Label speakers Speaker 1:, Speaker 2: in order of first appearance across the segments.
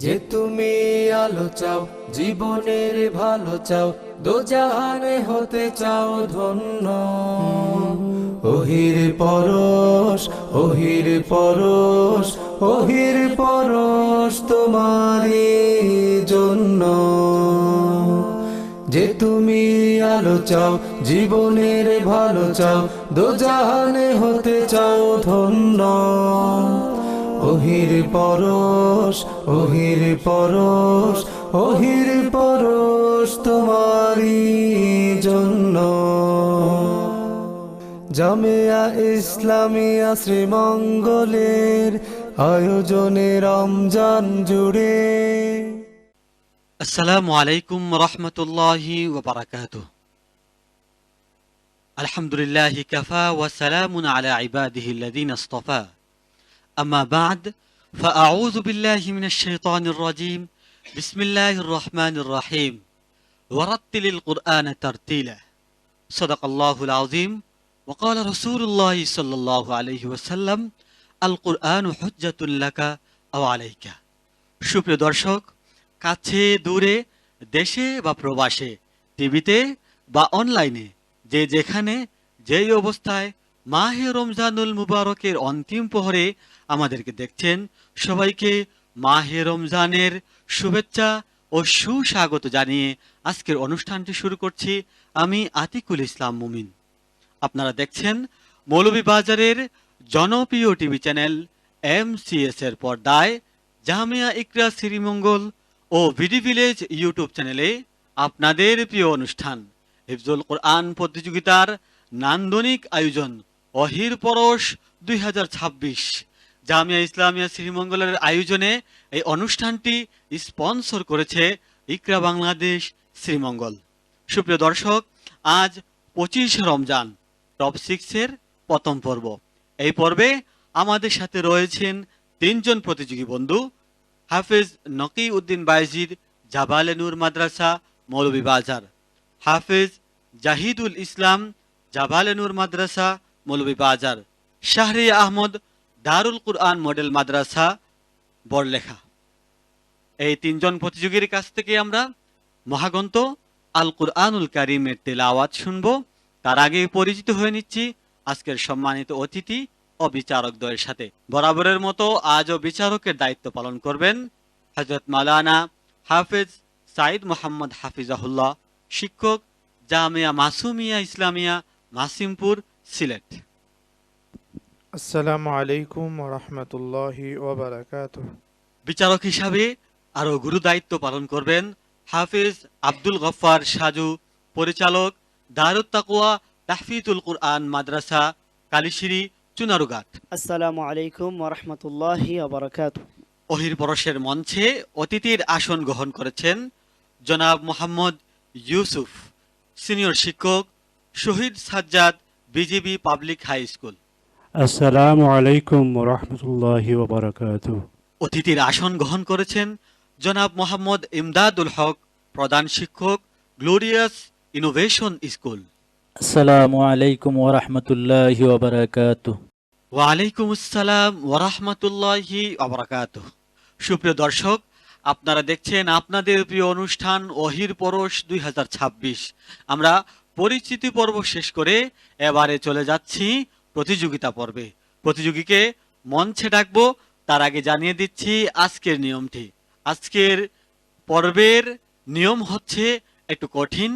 Speaker 1: যে তুমি আলো চাও, জীবনের ভালো চাও, দোজাহানে হতে চাও ধন্য। ওহির পরশ, ওহির পরশ, ওহির পরশ তোমারই জন্য। যে তুমি আলো চাও, জীবনের ভালো চাও, দোজাহানে হতে চাও ধন্য। ওহির পরশ, ওহির পরশ, ওহির পরশ তোমারই জন্য। জামিয়া ইসলামিয়া শ্রীমঙ্গলের আয়োজনে রমজান জুড়ে।
Speaker 2: আসসালামু আলাইকুম রহমতুল্লাহি ওয়া বারাকাতুহু। আলহামদুলিল্লাহি কাফা ওয়া সালামুন আলা ইবাদিহিল্লাযীনা ইসতাফা। আম্মা বা'দ, ফাআউযু বিল্লাহি মিনাশ শাইতানির রাজীম। বিসমিল্লাহির রহমানির রহিম। ওয়ারাত্তিলিল কুরআনা তারতিলা। সাদাকাল্লাহুল আযীম। ওয়া ক্বালা রাসূলুল্লাহি সাল্লাল্লাহু আলাইহি ওয়াসাল্লাম, আল কুরআনু হুজ্জাতুল লাকা আও আলাইকা। সুপ্রিয় দর্শক, কাছে দূরে, দেশে বা প্রবাসে, টিভিতে বা অনলাইনে, যে যেখানে যেই অবস্থায় মাহে রমজানুল মুবারকের অন্তিম প্রহরে আমাদেরকে দেখছেন, সবাইকে মাহে রমজানের শুভেচ্ছা ও সুস্বাগত জানিয়ে আজকের অনুষ্ঠানটি শুরু করছি। আমি আতিকুল ইসলাম মুমিন। আপনারা দেখছেন মৌলভীবাজারের জনপ্রিয় টিভি চ্যানেল MCS এর পর্দায় জামিয়া ইকরা শ্রীমঙ্গল ও ভিডি ভিলেজ ইউটিউব চ্যানেলে আপনাদের প্রিয় অনুষ্ঠান হিফজুল কোরআন প্রতিযোগিতার নান্দনিক আয়োজন ওহির পরশ 2026 জামিয়া ইসলামিয়া শ্রীমঙ্গলের আয়োজনে এই অনুষ্ঠানটি স্পন্সর করেছে ইকরা বাংলাদেশ শ্রীমঙ্গল। সুপ্রিয় দর্শক, আজ 25 রমজান, টপ 6 এর প্রথম পর্ব। এই পর্বে আমাদের সাথে রয়েছেন তিনজন প্রতিযোগী বন্ধু। হাফেজ নকি উদ্দিন বাইজিদ, জাবালে নূর মাদ্রাসা, মৌলভীবাজার। হাফেজ জাহিদুল ইসলাম, জাবালে নূর মাদ্রাসা, মৌলভীবাজার। শাহরি আহমদ, দারুল কুরআন মডেল মাদ্রাসা, বড়লেখা। এই তিনজন প্রতিযোগীর কাছ থেকে আমরা মহাগ্রন্থ আল কুরআনুল কারীমের তেলাওয়াত শুনব। তার আগে পরিচিত হয়ে নিচ্ছি আজকের সম্মানিত অতিথি ও বিচারকদ্বয়ের সাথে। বরাবরের মতো আজও বিচারকের দায়িত্ব পালন করবেন হযরত মাওলানা হাফেজ সাইদ মোহাম্মদ হাফিজাহুল্লাহ, শিক্ষক, জামিয়া মাসুমিয়া ইসলামিয়া, মাসিমপুর, সিলেট।
Speaker 3: আসসালামু আলাইকুম ওয়া রাহমাতুল্লাহি ওয়া বারাকাতুহু।
Speaker 2: বিচারক হিসাবে আরও গুরু দায়িত্ব পালন করবেন হাফেজ আব্দুল গফফার সাজু, পরিচালক, দারুত তাকওয়া তাহফিজুল কুরআন মাদ্রাসা, কালিশিরি, চুনারুঘাট।
Speaker 4: আসসালামু আলাইকুম ওয়া রাহমাতুল্লাহি ওয়া বারাকাতুহু।
Speaker 2: ওহির পরশের মঞ্চে অতিথির আসন গ্রহণ করেছেন জনাব মোহাম্মদ ইউসুফ, সিনিয়র শিক্ষক, Shahid Sajjad BGB public high school.
Speaker 5: আসসালামু আলাইকুম ওয়া রাহমাতুল্লাহি ওয়া বারাকাতুহু।
Speaker 2: অতিথির আসন গ্রহণ করেছেন জনাব মোহাম্মদ ইমদাদুল হক, প্রধান শিক্ষক, গ্লোরিয়াস ইনোভেশন স্কুল।
Speaker 6: আসসালামু আলাইকুম ওয়া রাহমাতুল্লাহি ওয়া বারাকাতুহু।
Speaker 2: ওয়ালাইকুম আসসালাম ওয়া রাহমাতুল্লাহি ওয়া বারাকাতুহু। সুপ্রিয় দর্শক, আপনারা দেখছেন আপনাদের প্রিয় অনুষ্ঠান ওহির পরশ 2026। আমরা পরিচিতি পর্ব শেষ করে এবারে চলে যাচ্ছি প্রতিযোগিতা পর্বে। প্রতিযোগীকে মঞ্চে ডাকবো, তার আগে জানিয়ে দিচ্ছি আজকের নিয়মটি। আজকের পর্বের নিয়ম হচ্ছে একটু কঠিন।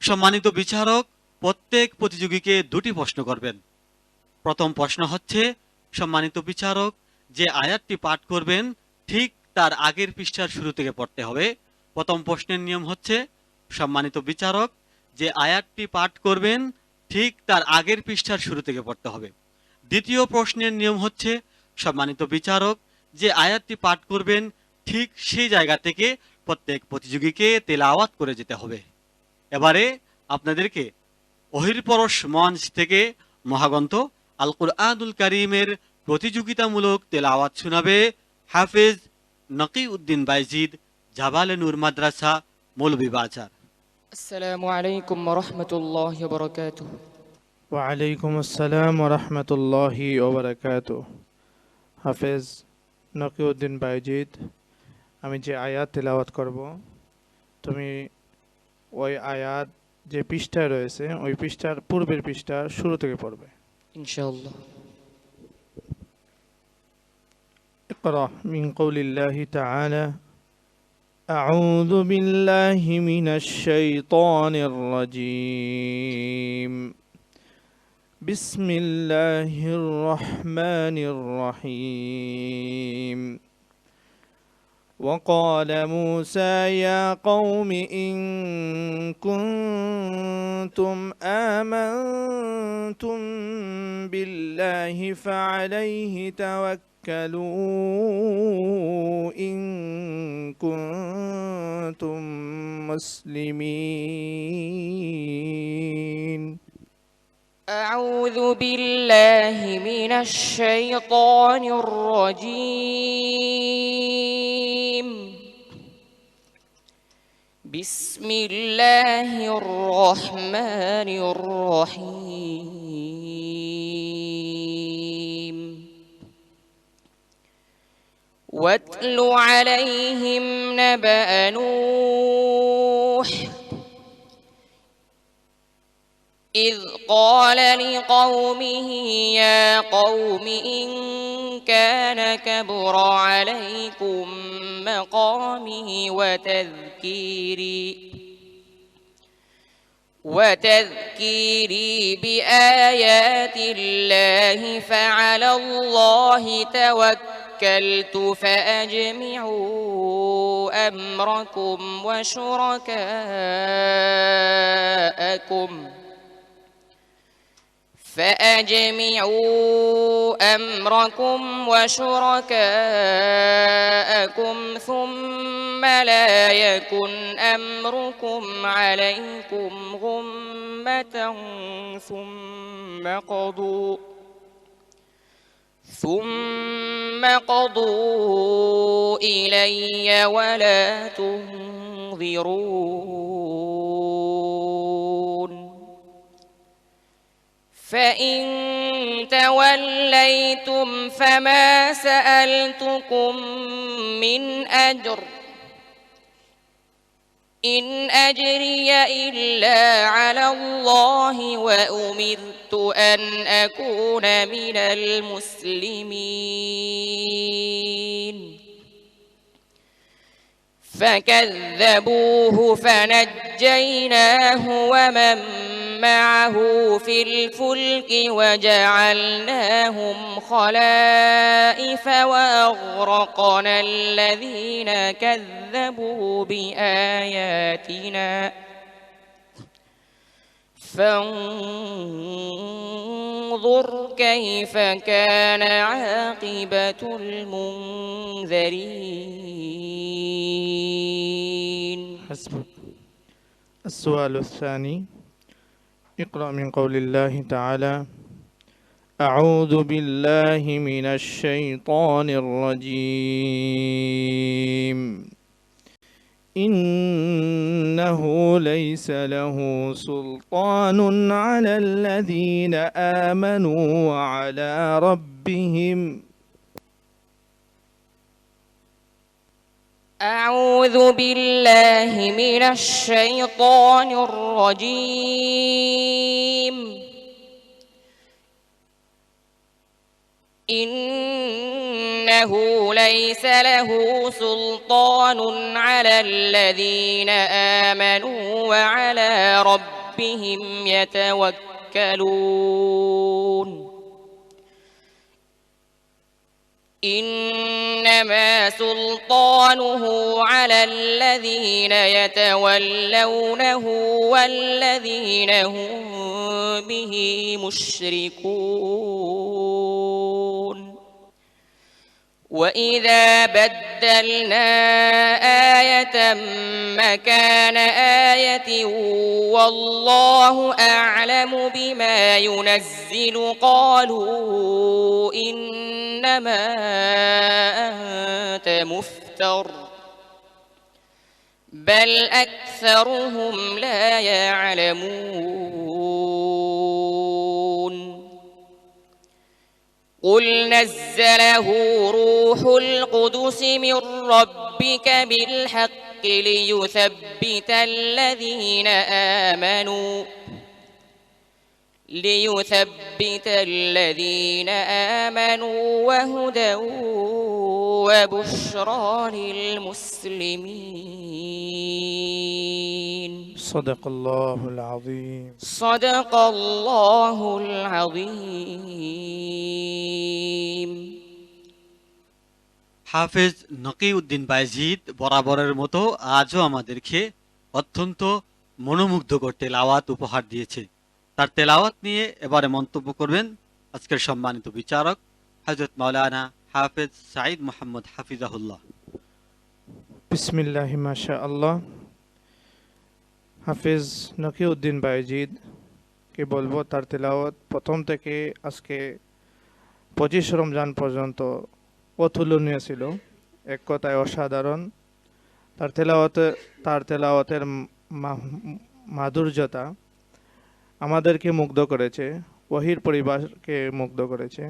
Speaker 2: সম্মানিত বিচারক প্রত্যেক প্রতিযোগীকে দুটি প্রশ্ন করবেন। প্রথম প্রশ্ন হচ্ছে, সম্মানিত বিচারক যে আয়াতটি পাঠ করবেন ঠিক তার আগের পৃষ্ঠার শুরু থেকে পড়তে হবে। প্রথম প্রশ্নের নিয়ম হচ্ছে, সম্মানিত বিচারক যে আয়াতটি পাঠ করবেন ঠিক তার আগের পৃষ্ঠার শুরু থেকে পড়তে হবে। দ্বিতীয় প্রশ্নের নিয়ম হচ্ছে, সম্মানিত বিচারক যে আয়াতটি পাঠ করবেন ঠিক সেই জায়গা থেকে প্রত্যেক প্রতিযোগীকে তেলাওয়াত করে যেতে হবে। এবারে আপনাদেরকে ওহির পরশ মঞ্চ থেকে মহাগ্রন্থ আল কুরআনুল কারীমের প্রতিযোগিতামূলক তেলাওয়াত শোনাবে হাফেজ নকি উদ্দিন বাইজিদ, জাবালে নূর মাদ্রাসা, মৌলভীবাজার।
Speaker 7: আসসালামু আলাইকুম ওয়া রাহমাতুল্লাহি ওয়া বারাকাতুহু।
Speaker 3: ওয়া আলাইকুম আসসালাম ওয়া রাহমাতুল্লাহি ওয়া বারাকাতুহু। হাফেজ নকিউদ্দিন বাইজিদ, আমি যে আয়াত তেলাওয়াত করব তুমি ওই আয়াত যে পৃষ্ঠায় রয়েছে ওই পৃষ্ঠার পূর্বের পৃষ্ঠার শুরু থেকে পড়বে।
Speaker 7: ইনশাআল্লাহ।
Speaker 3: اقرأ من قول الله تعالى أعوذ بالله من الشيطان الرجيم بسم الله الرحمن الرحيم وقال موسى يا قوم إن كنتم آمنتم بالله فعليه توكلوا إن كنتم مسلمين.
Speaker 7: أعوذ بالله من الشيطان الرجيم. بسم الله الرحمن الرحيم. واتل عليهم نبأ نوح إذ قال لقومه يا قوم إن كان كبر عليكم مقامي وتذكيري بآيات الله فعلى الله توكلت فأجمعوا أمركم وشركاءكم ثم لا يكن أمركم عليكم غمة ثم قضوا إلي ولا تنظرون. فإن توليتم فما سألتكم من أجر إن أجري إلا على الله وأمرت أن أكون من المسلمين. فكذبوه فنجيناه ومن معه في الفلك وجعلناهم خلائف وأغرقنا الذين كذبوا بآياتنا فانظر كيف كان عاقبة المنذرين.
Speaker 3: حسبك. السؤال الثاني اقرأ من قول الله تعالى أعوذ بالله من الشيطان الرجيم إنه ليس له سلطان على الذين آمنوا وعلى ربهم.
Speaker 7: أعوذ بالله من الشيطان الرجيم إنه ليس له سلطان على الذين آمنوا وعلى ربهم يتوكلون. إنما سلطانه على الذين يتولونه والذين هم به مشركون. وإذا بدلنا آية مكان آية والله أعلم بما ينزل قالوا إنما أنت مفتر بل أكثرهم لا يعلمون. قل نزله روح القدس من ربك بالحق ليثبت الذين آمنوا وهدى وبشرى للمسلمين
Speaker 3: صدق الله العظيم
Speaker 7: صدق الله العظيم
Speaker 2: হাফেজ নকিউদ্দিন বায়েজিদ বরাবরের মতো আজও আমাদেরকে অত্যন্ত মনোমুগ্ধকর তেলাওয়াত উপহার দিয়েছে। তার তেলাওয়াত নিয়ে এবারে মন্তব্য করবেন আজকের সম্মানিত বিচারক হযরত মাওলানা হাফেজ সাঈদ মোহাম্মদ হাফিজাহুল্লাহ।
Speaker 3: বিসমিল্লাহি মাশাআল্লাহ। হাফিজ নকিউদ্দিন বায়েজিদ কে বলবো তার তেলাওয়াত প্রথম থেকে আজকে 25 রমজান পর্যন্ত অতুলনীয় ছিল, এক কথায় অসাধারণ। তার তেলাওয়াতের মাধুর্যতা আমাদেরকে মুগ্ধ করেছে, ওহির পরিবারকে মুগ্ধ করেছে।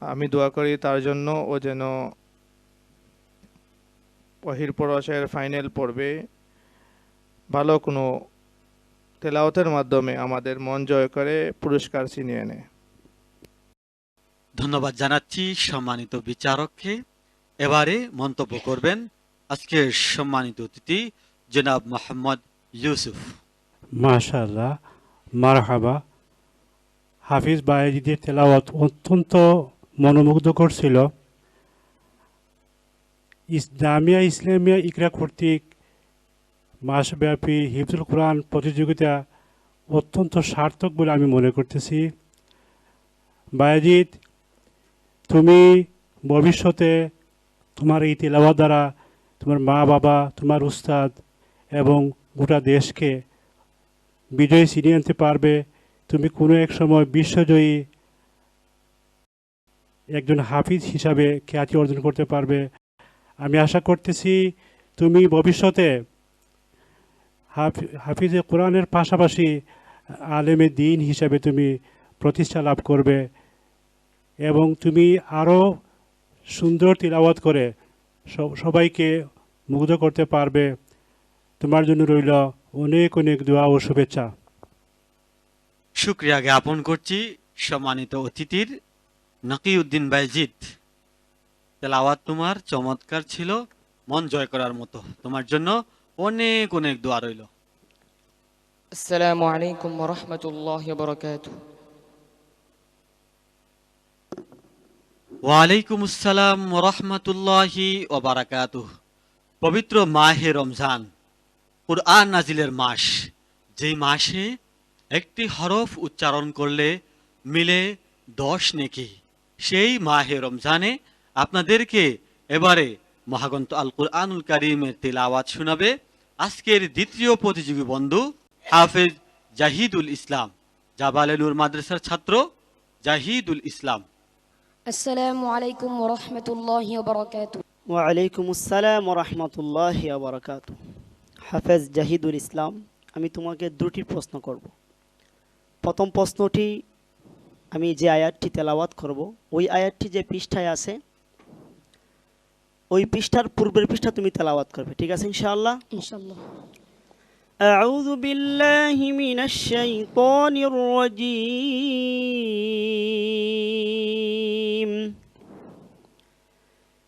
Speaker 3: আমি দোয়া করি তার জন্য ও যেন ওহির পরশের ফাইনাল পর্বে ভালো কোনো তেলাওয়াতের মাধ্যমে আমাদের মন জয় করে পুরস্কার ছিনিয়ে নেয়।
Speaker 2: ধন্যবাদ জানাচ্ছি সম্মানিত বিচারককে। এবারে মন্তব্য করবেন আজকের সম্মানিত অতিথি জনাব মোহাম্মদ ইউসুফ।
Speaker 5: মাশাআল্লাহ, মারহাবা। হাফিজ বায়েজিদের তেলাওয়াত অত্যন্ত মনোমুগ্ধকর ছিল। জামিয়া ইসলামিয়া ইকরা কর্তৃক মাসব্যাপী হিফজুল কোরআন প্রতিযোগিতা অত্যন্ত সার্থক বলে আমি মনে করতেছি। বায়েজিদ, তুমি ভবিষ্যতে তোমার এই তেলাওয়াত দ্বারা তোমার মা বাবা, তোমার উস্তাদ এবং গোটা দেশকে বিজয়ী ছিনিয়ে আনতে পারবে। তুমি কোনো এক সময় বিশ্বজয়ী একজন হাফিজ হিসাবে খ্যাতি অর্জন করতে পারবে। আমি আশা করতেছি তুমি ভবিষ্যতে হাফিজে কোরআনের পাশাপাশি আলেমে দ্বীন হিসাবে তুমি প্রতিষ্ঠা লাভ করবে এবং তুমি আরও সুন্দর তিলাওয়াত করে সবাইকে মুগ্ধ করতে পারবে। তোমার জন্য রইল অনেক অনেক দোয়া ও শুভেচ্ছা।
Speaker 2: শুকরিয়া জ্ঞাপন করছি সম্মানিত অতিথির নকিউদ্দিন বায়েজিদ। তেলাওয়াত তোমার চমৎকার ছিল, মন জয় করার মতো। তোমার জন্য অনেক অনেক দোয়া রইল।
Speaker 7: السلام عليكم ورحمة الله وبركاته
Speaker 2: ওয়ালাইকুম আসসালাম ওয়া রাহমাতুল্লাহি ওয়া বারাকাতুহু। পবিত্র মাহে রমজান কুরআন নাজিলের মাস, যেই মাসে একটি হরফ উচ্চারণ করলে মিলে 10 নেকি। সেই মাহে রমজানে আপনাদেরকে এবারে মহাগ্রন্থ আল কুরআনুল কারীমের তিলাওয়াত শোনাবে আজকের দ্বিতীয় প্রতিযোগী বন্ধু হাফেজ জাহিদুল ইসলাম, জাবালে নূর মাদ্রাসার ছাত্র জাহিদুল ইসলাম।
Speaker 8: السلام عليكم ورحمة الله وبركاته
Speaker 4: ওয়ালাইকুম আসসালাম রহমতুল্লাহ বারাকাত। হাফেজ জাহিদুল ইসলাম, আমি তোমাকে দুটি প্রশ্ন করব। প্রথম প্রশ্নটি, আমি যে আয়াতটি তেলাওয়াত করব ওই আয়াতটি যে পৃষ্ঠায় আছে ওই পৃষ্ঠার পূর্বের পৃষ্ঠা তুমি তেলাওয়াত করবে, ঠিক আছে ইনশাআল্লাহ?
Speaker 8: إن شاء الله.
Speaker 4: أعوذ بالله من الشيطان الرجيم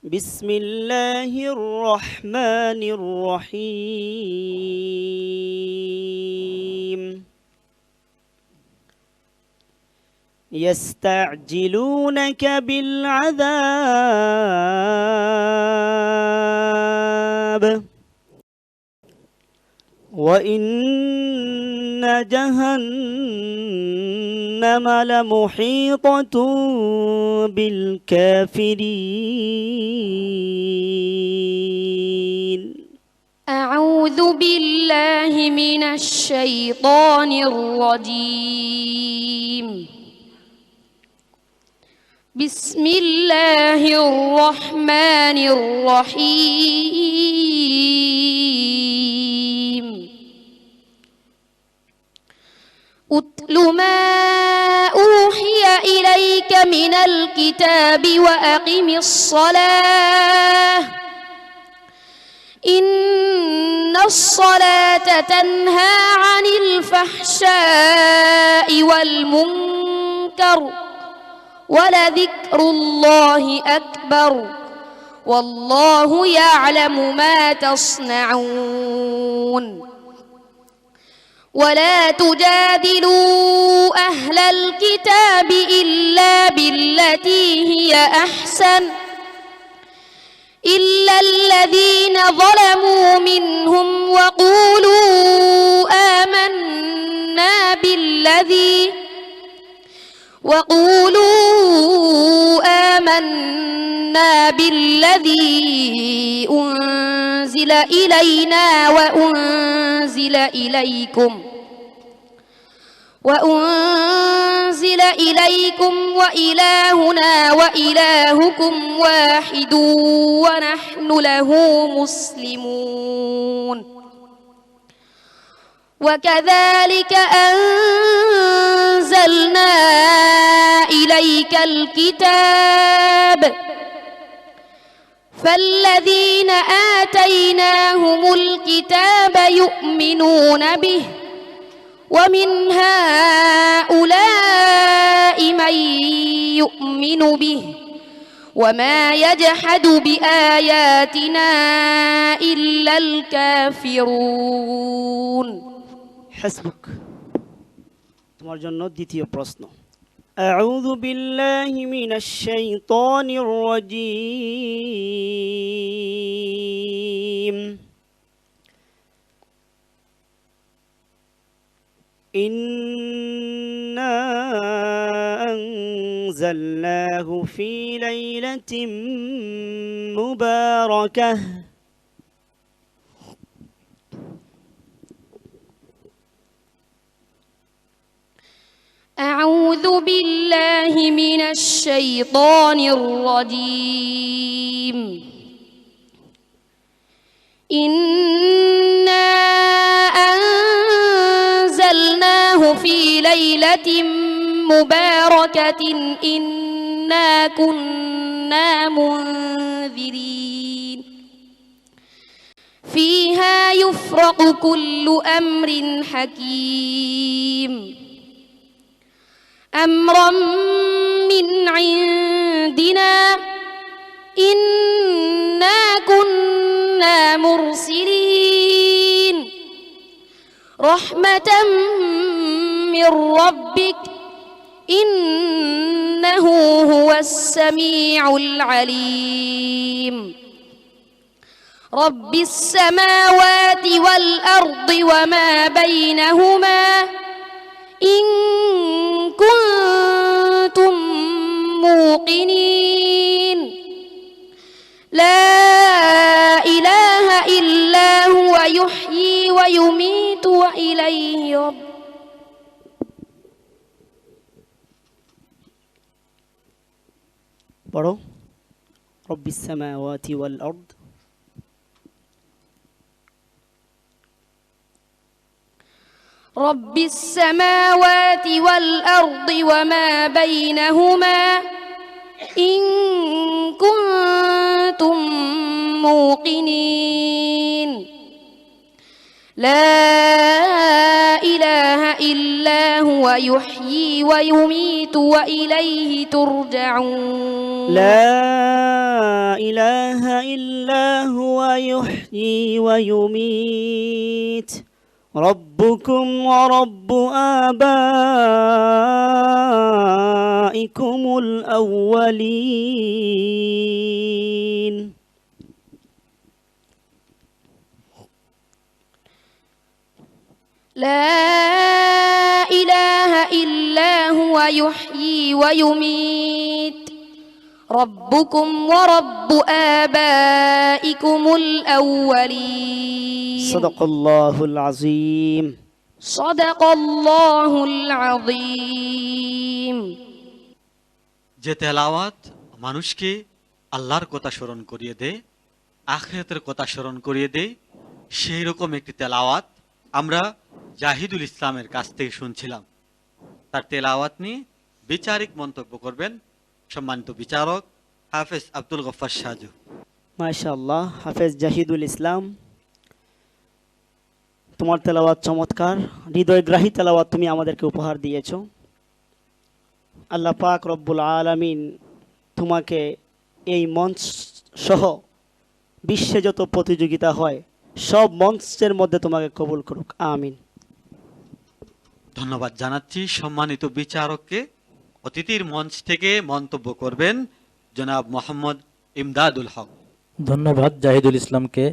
Speaker 4: بسم الله الرحمن الرحيم يستعجلونك بالعذاب وإن جهنم لمحيطة بالكافرين.
Speaker 8: أعوذ بالله من الشيطان الرجيم. بسم الله الرحمن الرحيم. أتل ما أوحي إليك إليك من الكتاب وأقم الصلاة إن الصلاة تنهى عن الفحشاء والمنكر ولذكر الله أكبر والله يعلم ما تصنعون ولا تجادلوا أهل الكتاب إلا بالتي هي أحسن إلا الذين ظلموا منهم وقولوا آمنا بالذي أنزل إلينا وأنزل إليكم وإلهنا وإلهكم واحد ونحن له مسلمون وكذلك أنزلنا إليك الكتاب فالذين آتيناهم الكتاب يؤمنون به ومن هؤلاء من يؤمن به وما يجحد بآياتنا إلا الكافرون
Speaker 4: حسبك তোমার জন্য দ্বিতীয় প্রশ্ন أعوذ بالله من الشيطان الرجيم إنا أنزلناه في ليلة مباركة
Speaker 8: أعوذ بالله من الشيطان الرجيم إنا أنزلناه في ليلة مباركة إنا كنا منذرين فيها يفرق كل أمر حكيم أمرا من عندنا إنا كنا مرسلين رحمة من ربك إنه هو السميع العليم رب السماوات والأرض وما بينهما إن كنتم موقنين لا إله إلا هو يحيي ويميت وإليه
Speaker 4: رب السماوات والأرض
Speaker 8: رب السماوات والأرض وما بينهما إن كنتم موقنين لا إله إلا هو يحيي ويميت وإليه ترجعون
Speaker 4: لا إله إلا هو يحيي ويميت ربكم ورب آبائكم الأولين
Speaker 8: لا إله إلا هو يحيي ويميت ربكم ورب آبائكم الأولين
Speaker 4: صدق الله العظيم
Speaker 8: صدق الله العظيم
Speaker 2: যে তেলাওয়াত মানুষকে আল্লাহর কথা স্মরণ করিয়ে দেয়, আখিরাতের কথা স্মরণ করিয়ে দেয়, সেই রকম একটি তেলাওয়াত আমরা জাহিদুল ইসলামের কাছ থেকে শুনছিলাম। তার তেলাওয়াত নিয়ে বিচারিক মন্তব্য করবেন সম্মানিত বিচারক হাফেজ আব্দুল গফফার সাজু।
Speaker 4: মাশাআল্লাহ, হাফেজ জাহিদুল ইসলাম, তোমার তেলাওয়াত চমৎকার, হৃদয়গ্রাহী তেলাওয়াত তুমি আমাদেরকে উপহার দিয়েছো। আল্লাহ পাক রব্বুল আলামিন তোমাকে এই মঞ্চ সহ বিশ্বে যত প্রতিযোগিতা হয় সব মঞ্চের মধ্যে তোমাকে কবুল করুক, আমিন।
Speaker 2: ধন্যবাদ জানাচ্ছি সম্মানিত বিচারককে। অতিথির মঞ্চ থেকে মন্তব্য করবেন জনাব মোহাম্মদ ইমদাদুল হক।
Speaker 6: ধন্যবাদ জাহিদুল ইসলামকে।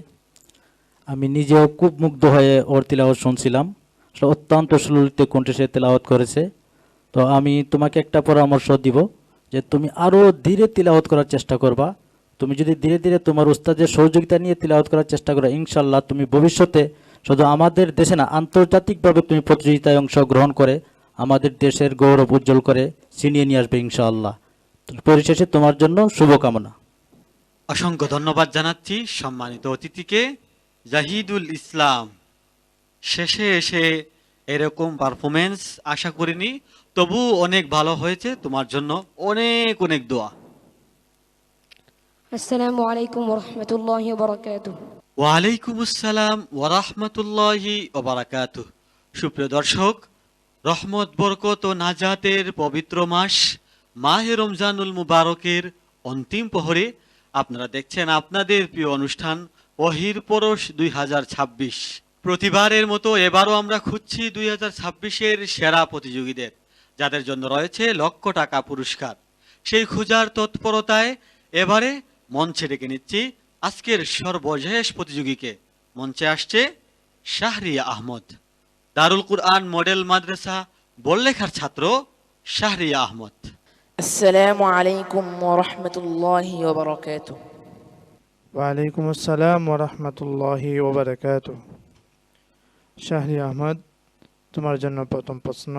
Speaker 6: আমি নিজেও খুব মুগ্ধ হয়ে ওর তিলাওয়াত শুনছিলাম। আসলে অত্যন্ত সুললিত কণ্ঠে সে তেলাওয়াত করেছে। তো আমি তোমাকে একটা পরামর্শ দিব যে তুমি আরও ধীরে তিলাওয়াত করার চেষ্টা করবা। তুমি যদি ধীরে ধীরে তোমার উস্তাদের সহযোগিতা নিয়ে তিলাওয়াত করার চেষ্টা করো, ইনশাল্লাহ তুমি ভবিষ্যতে শুধু আমাদের দেশে না, আন্তর্জাতিকভাবে তুমি প্রতিযোগিতায় অংশগ্রহণ করে আমাদের দেশের গৌরব উজ্জ্বল করে ছিনিয়ে নিয়ে আসবে ইনশাআল্লাহ। পরিশেষে তোমার জন্য শুভকামনা।
Speaker 2: অসংখ্য ধন্যবাদ জানাচ্ছি সম্মানিত অতিথিকে। জাহিদুল ইসলাম, শেষে এসে এরকম পারফরমেন্স আশা করিনি, তবু অনেক ভালো হয়েছে। তোমার জন্য অনেক অনেক দোয়া।
Speaker 8: আসসালামু আলাইকুম ওয়া রাহমাতুল্লাহি ওয়া বারাকাতুহু।
Speaker 2: ওয়ালাইকুম আসসালাম ওয়া রাহমাতুল্লাহি ওয়া বারাকাতুহু। সুপ্রিয় দর্শক, রহমত বরকত ও নাজাতের পবিত্র মাস মাহে রমজানুল মুবারকের অন্তিম প্রহরে আপনারা দেখছেন আপনাদের প্রিয় অনুষ্ঠান ওহির পরশ 2026। প্রতিবারের মতো এবারও আমরা খুঁজছি 2026-এর সেরা প্রতিযোগীদের, যাদের জন্য রয়েছে লক্ষ টাকা পুরস্কার। সেই খোঁজার তৎপরতায় এবারে মঞ্চে ডেকে নিচ্ছি আজকের সর্বশেষ প্রতিযোগীকে। মঞ্চে আসছে শাহরিয়া আহমদ, দারুল কুরআন মডেল মাদ্রাসা বড়লেখার ছাত্র শাহরিয়া আহমদ।
Speaker 7: আসসালামু আলাইকুম ওয়া রাহমাতুল্লাহি ওয়া বারাকাতুহু।
Speaker 3: ওয়ালাইকুম আসসালাম ওয়া রাহমাতুল্লাহি ওয়া বারাকাতুহু। শাহরি আহমদ, তোমার জন্য প্রথম প্রশ্ন।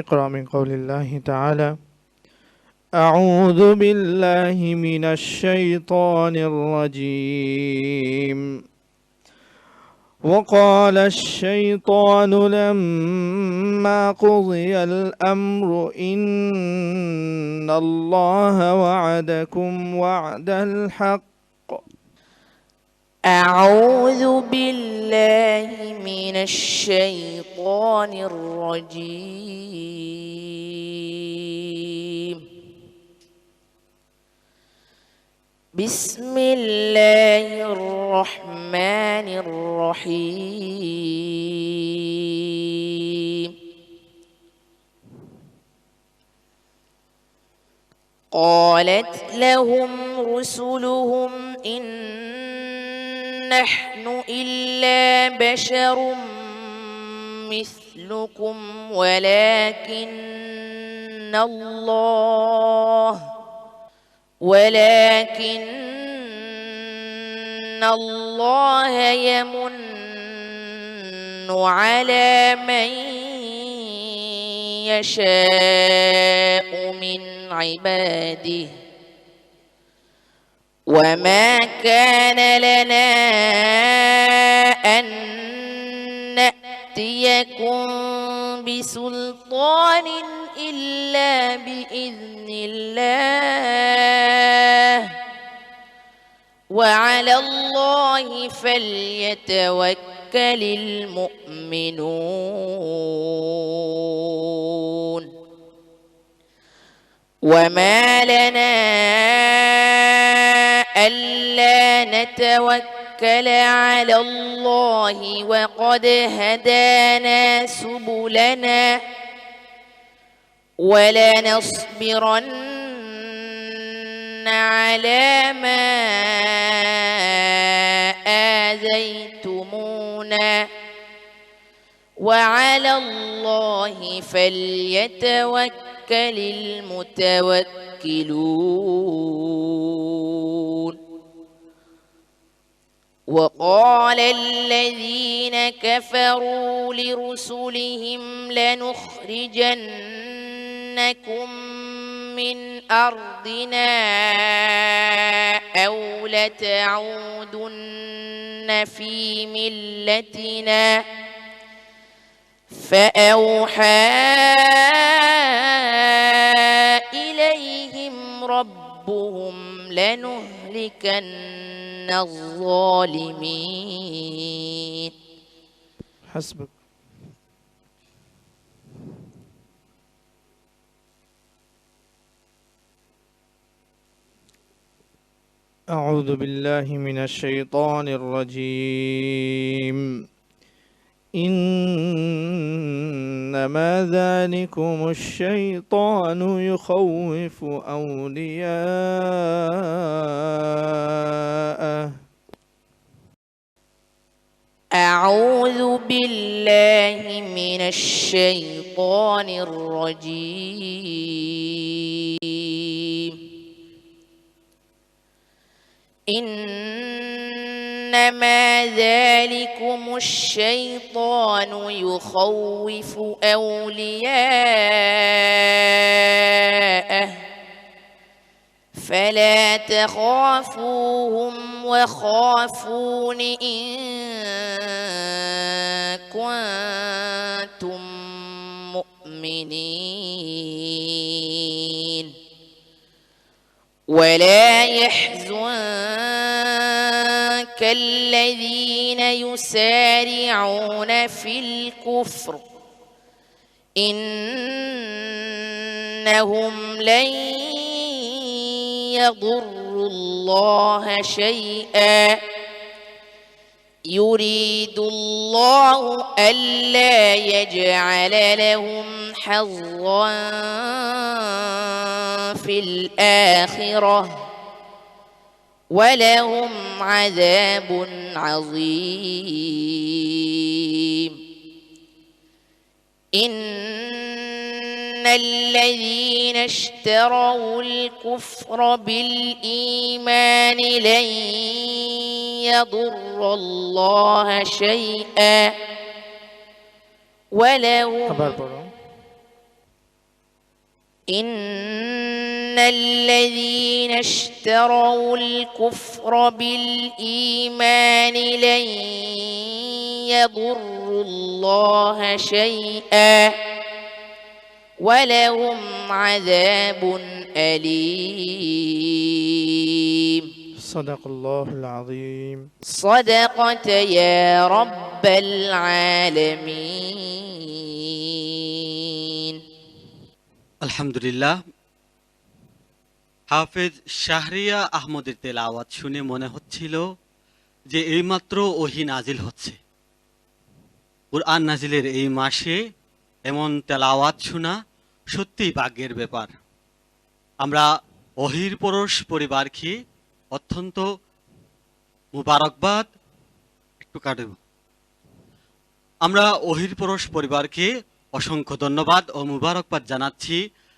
Speaker 3: ইকরা মিন কওলিল্লাহি তাআলা আউযু বিল্লাহি মিনাশ শাইতানির রাজীম وقال الشيطان لما قضي الأمر إن الله وعدكم وعد الحق.
Speaker 7: أعوذ بالله من الشيطان الرجيم. بسم الله الرحمن الرحيم. قالت لهم رسلهم إن نحن إلا بشر مثلكم ولكن الله يمن على من يشاء من عباده وما كان لنا أن نأتيكم بسلطان إلا بإذن الله وعلى الله فليتوكل المؤمنون. وما لنا ألا نتوكل على الله وقد هدانا سبلنا ولنصبرن على ما آذيتمونا وعلى الله فليتوكل المتوكلون. وقال الذين كفروا لرسلهم لنخرجنكم من أرضنا أو لتعودن في ملتنا فأوحى لنهلكن الظالمين.
Speaker 3: حسبك. أعوذ بالله من الشيطان الرجيم. إنما ذلكم الشيطان يخوف أولياءه.
Speaker 7: أعوذ بالله من الشيطان الرجيم. إنما ذلكم الشيطان يخوف أولياءه فلا تخافوهم وخافون إن كنتم مؤمنين. ولا يحزنك الذين يسارعون في الكفر إنهم لن يضروا الله شيئا يريد الله ألا يجعل لهم حظا في الآخرة ولهم عذاب عظيم. إن الذين اشتروا الكفر بالإيمان لن يضر الله شيئا ولهم إن الذين اشتروا الكفر بالإيمان لن يضروا الله شيئا ولهم عذاب أليم.
Speaker 3: صدق الله العظيم.
Speaker 7: صدقت يا رب العالمين.
Speaker 2: আলহামদুলিল্লাহ, হাফেজ শাহরিয়া আহমদের তেলাওয়াত শুনে মনে হচ্ছিল যে এইমাত্র ওহী নাজিল হচ্ছে। কুরআন নাজিলের এই মাসে এমন তেলাওয়াত শোনা সত্যিই ভাগ্যের ব্যাপার। আমরা ওহীর পরশ পরিবারকে অত্যন্ত মুবারকবাদ আমরা ওহীর পরশ পরিবারকে অসংখ্য ধন্যবাদ ও মুবারকবাদ জানাচ্ছি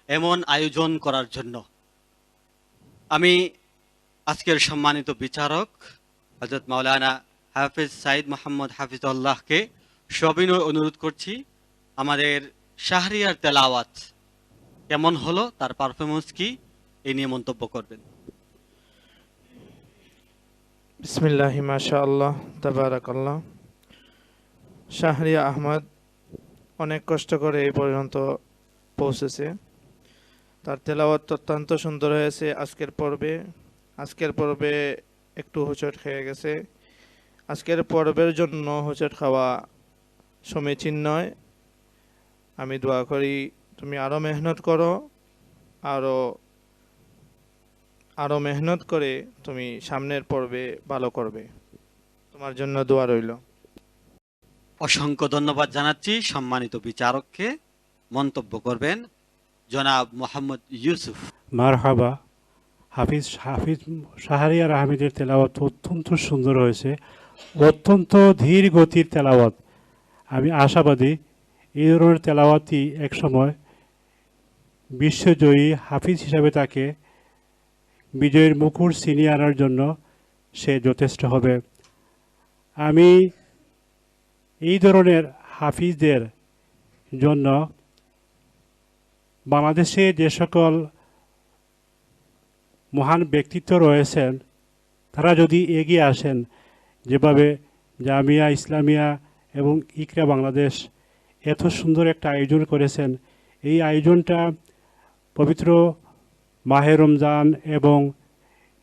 Speaker 2: এমন আয়োজন করার জন্য। আমি আজকের সম্মানিত বিচারক হযরত মাওলানা হাফেজ সাইদ মোহাম্মদ হাফিজুল্লাহকে সবিনয় অনুরোধ করছি আমাদের শাহরিয়ার তেলাওয়াত কেমন হলো, তার পারফরমেন্স কি, এই নিয়ে মন্তব্য করবেন।
Speaker 3: বিসমিল্লাহি মাশাআল্লাহ তাবারাকাল্লাহ। শাহরিয়া আহমদ অনেক কষ্ট করে এই পর্যন্ত পৌঁছেছে। তার তেলাওয়াত অত্যন্ত সুন্দর হয়েছে। আজকের পর্বে একটু হোঁচট খেয়ে গেছে। আজকের পর্বের জন্য হোঁচট খাওয়া সমীচীন নয়। আমি দোয়া করি তুমি আরও মেহনত করো, আরও মেহনত করে তুমি সামনের পর্বে ভালো করবে। তোমার জন্য দোয়া রইল।
Speaker 2: অসংখ্য ধন্যবাদ জানাচ্ছি সম্মানিত বিচারককে। মন্তব্য করবেন জনাব মোহাম্মদ ইউসুফ।
Speaker 5: মারহাবা। হাফিজ শাহরিয়ার আহমেদের তেলাওয়াত অত্যন্ত সুন্দর হয়েছে, অত্যন্ত ধীর গতির তেলাওয়াত। আমি আশাবাদী এই ধরনের তেলাওয়াতই একসময় বিশ্বজয়ী হাফিজ হিসাবে তাকে বিজয়ের মুকুট ছিনিয়ে আনার জন্য সে যথেষ্ট হবে। আমি এই ধরনের হাফিজদের জন্য বাংলাদেশে যে সকল মহান ব্যক্তিত্ব রয়েছেন তারা যদি এগিয়ে আসেন, যেভাবে জামিয়া ইসলামিয়া এবং ইকরা বাংলাদেশ এত সুন্দর একটা আয়োজন করেছেন, এই আয়োজনটা পবিত্র মাহে রমজান এবং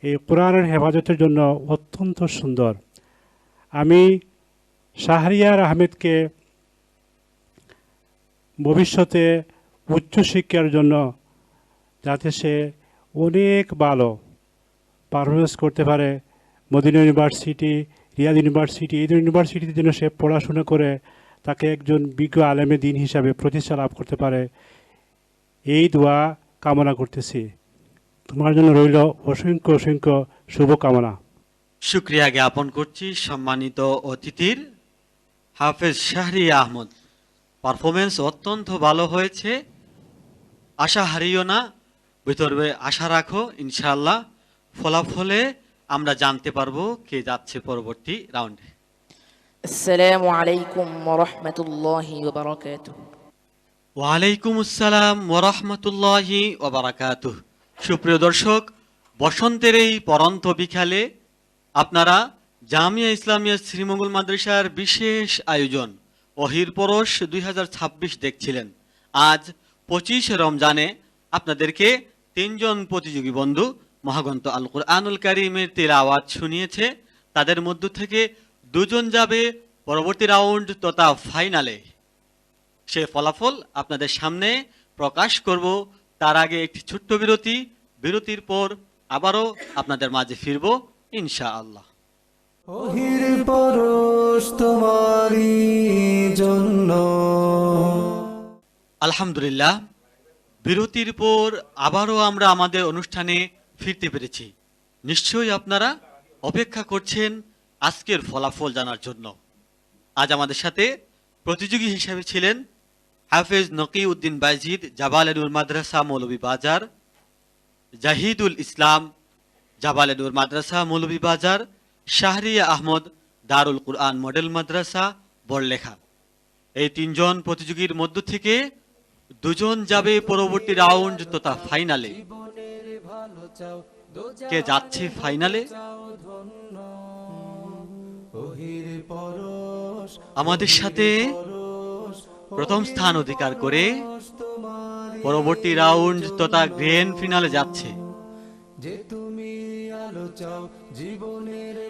Speaker 5: এই কোরআনের হেফাজতের জন্য অত্যন্ত সুন্দর। আমি শাহরিয়ার আহমেদকে ভবিষ্যতে উচ্চশিক্ষার জন্য যাতে সে অনেক ভালো পারফরমেন্স করতে পারে, মদিনা ইউনিভার্সিটি, রিয়াদ ইউনিভার্সিটি, এই ইউনিভার্সিটিতে যেন সে পড়াশোনা করে তাকে একজন বিজ্ঞ আলেমে দিন হিসাবে প্রতিষ্ঠা লাভ করতে পারে, এই দোয়া কামনা করতেছি। তোমার জন্য রইল অসংখ্য অসংখ্য শুভকামনা।
Speaker 2: শুক্রিয়া জ্ঞাপন করছি সম্মানিত অতিথির। হাফেজ শাহরিয়া আহমদ, পারফরমেন্স অত্যন্ত ভালো হয়েছে, আশা হারিও না, ভিতরে আশা রাখো, ইনশাআল্লাহ ফলাফলে আমরা জানতে পারবো কে যাচ্ছে পরবর্তী রাউন্ডে।
Speaker 7: আসসালামু আলাইকুম ওয়া রাহমাতুল্লাহি ওয়া বারাকাতুহু।
Speaker 2: ওয়ালাইকুম আসসালাম ওয়া রাহমাতুল্লাহি ওয়া বারাকাতুহু। সুপ্রিয় দর্শক, বসন্তের এই পরন্ত বিকালে আপনারা জামিয়া ইসলামিয়া শ্রীমঙ্গল মাদ্রাসার বিশেষ আয়োজন ওহির পরশ 2026 দেখছিলেন। আজ 25 রমজানে আপনাদেরকে 3 জন প্রতিযোগী বন্ধু মহাগ্রন্থ আল কুরআনুল কারীমের তিলাওয়াত শুনিয়েছে। তাদের মধ্য থেকে 2 জন যাবে পরবর্তী রাউন্ড তথা ফাইনালে। সে ফলাফল আপনাদের সামনে প্রকাশ করব। তার আগে একটি ছোট্ট বিরতি, বিরতির পর আবারও আপনাদের মাঝে ফিরব ইনশাআল্লাহ।
Speaker 1: ওহির পরশ তোমারই জন্য।
Speaker 2: আলহামদুলিল্লাহ, বিরতির পর আবারও আমরা আমাদের অনুষ্ঠানে ফিরতে পেরেছি। নিশ্চয়ই আপনারা অপেক্ষা করছেন আজকের ফলাফল জানার জন্য। আজ আমাদের সাথে প্রতিযোগী হিসেবে ছিলেন হাফেজ নকিউদ্দিন বাইজিদ, জাবালে নূর মাদ্রাসা মৌলভীবাজার, জাহিদুল ইসলাম, জাবালে নূর মাদ্রাসা মৌলভীবাজার, শাহরিয়া আহমদ, দারুল কুরআন মডেল মাদ্রাসা বড়লেখা। এই 3 জন প্রতিযোগীর মধ্য থেকে 2 জন যাবে পরবর্তী রাউন্ড তথা ফাইনালে। কে যাচ্ছে ফাইনালে? আমাদের সাথে প্রথম স্থান অধিকার করে পরবর্তী রাউন্ড তথা গ্র্যান্ড ফিনালে যাচ্ছে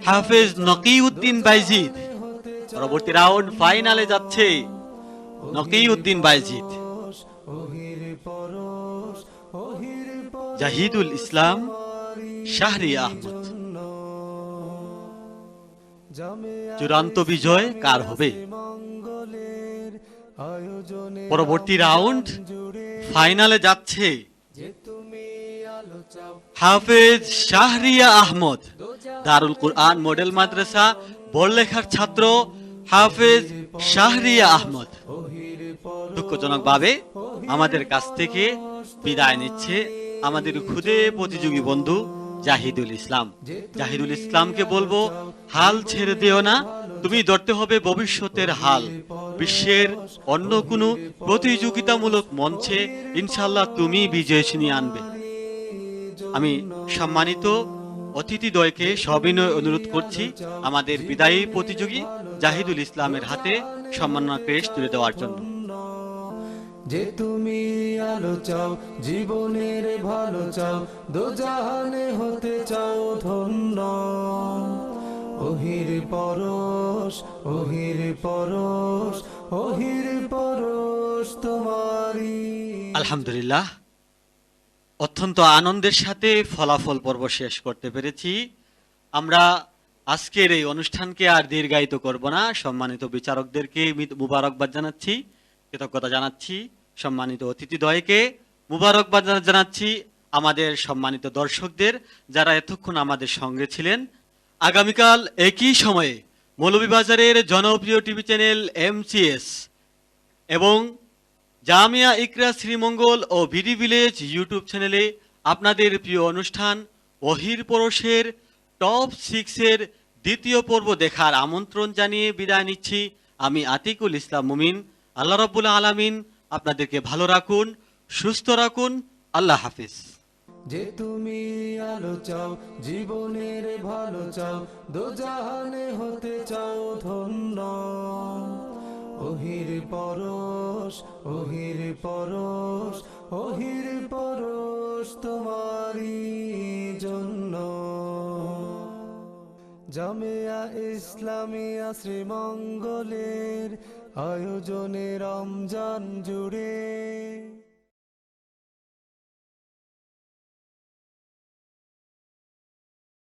Speaker 2: হাফেজ নকিউদ্দিন বাইজিদ। পরবর্তী রাউন্ড ফাইনালে যাচ্ছে নকিউদ্দিন বাইজিদ। জাহিদুল ইসলাম, শাহরিয়া আহমদ। চূড়ান্ত বিজয় কার হবে? পরবর্তী রাউন্ড ফাইনালে যাচ্ছে হাফেজ শাহরিয়া আহমদ, দারুল কুরআন মডেল মাদ্রাসা বড়লেখার ছাত্র হাফেজ শাহরিয়া আহমদ দুঃখজনকভাবে আমাদের কাছ থেকে বিদায় নিচ্ছে আমাদের খুদে প্রতিযোগী বন্ধু জাহিদুল ইসলাম। জাহিদুল ইসলামকে বলবো, হাল ছেড়ে দিও না, তুমি ধরতে হবে ভবিষ্যতের হাল। বিশ্বের অন্য কোনো প্রতিযোগিতামূলক মঞ্চে ইনশাআল্লাহ তুমি বিজয় ছিনিয়ে আনবে। আমি সম্মানিত অতিথিদ্বয়কে সবিনয় অনুরোধ করছি আমাদের বিদায়ী প্রতিযোগী জাহিদুল ইসলামের হাতে সম্মাননা ক্রেস্ট তুলে দেওয়ার জন্য।
Speaker 1: যে তুমি আলো চাও, জীবনের ভালো চাও, দোজাহানে হতে চাও ধন্য। ওহির পরশ, ওহির পরশ, ওহির পরশ তোমারি।
Speaker 2: আলহামদুলিল্লাহ, অত্যন্ত আনন্দের সাথে ফলাফল পর্ব শেষ করতে পেরেছি। আমরা আজকের এই অনুষ্ঠানকে আর দীর্ঘায়িত করব না। সম্মানিত বিচারকদেরকে মুবারকবাদ জানাচ্ছি, কৃতজ্ঞতা জানাচ্ছি। সম্মানিত অতিথিদ্বয়কে মুবারকবাদ জানাচ্ছি। আমাদের সম্মানিত দর্শকদের যারা এতক্ষণ আমাদের সঙ্গে ছিলেন। আগামীকাল একই সময়ে মৌলভীবাজারের জনপ্রিয় টিভি চ্যানেল MCS এবং জামিয়া ইকরা শ্রীমঙ্গল ও ভিডি ভিলেজ ইউটিউব চ্যানেলে আপনাদের প্রিয় অনুষ্ঠান ওহির পরশের টপ 6-এর দ্বিতীয় পর্ব দেখার আমন্ত্রণ জানিয়ে বিদায় নিচ্ছি। আমি আতিকুল ইসলাম মুমিন। আল্লাহ রাব্বুল আলামিন আপনাদেরকে ভালো রাখুন, সুস্থ রাখুন। আল্লাহ হাফিজ।
Speaker 1: যে তুমি আলো চাও, জীবনের ভালো চাও, দোজাহানে হতে চাও ধন্য। ওহির পরশ, ওহির পরশ, ওহির পরশ তোমারি জন্য। জামিয়া ইসলামিয়া শ্রীমঙ্গলের আয়োজনে রমজান জুড়ে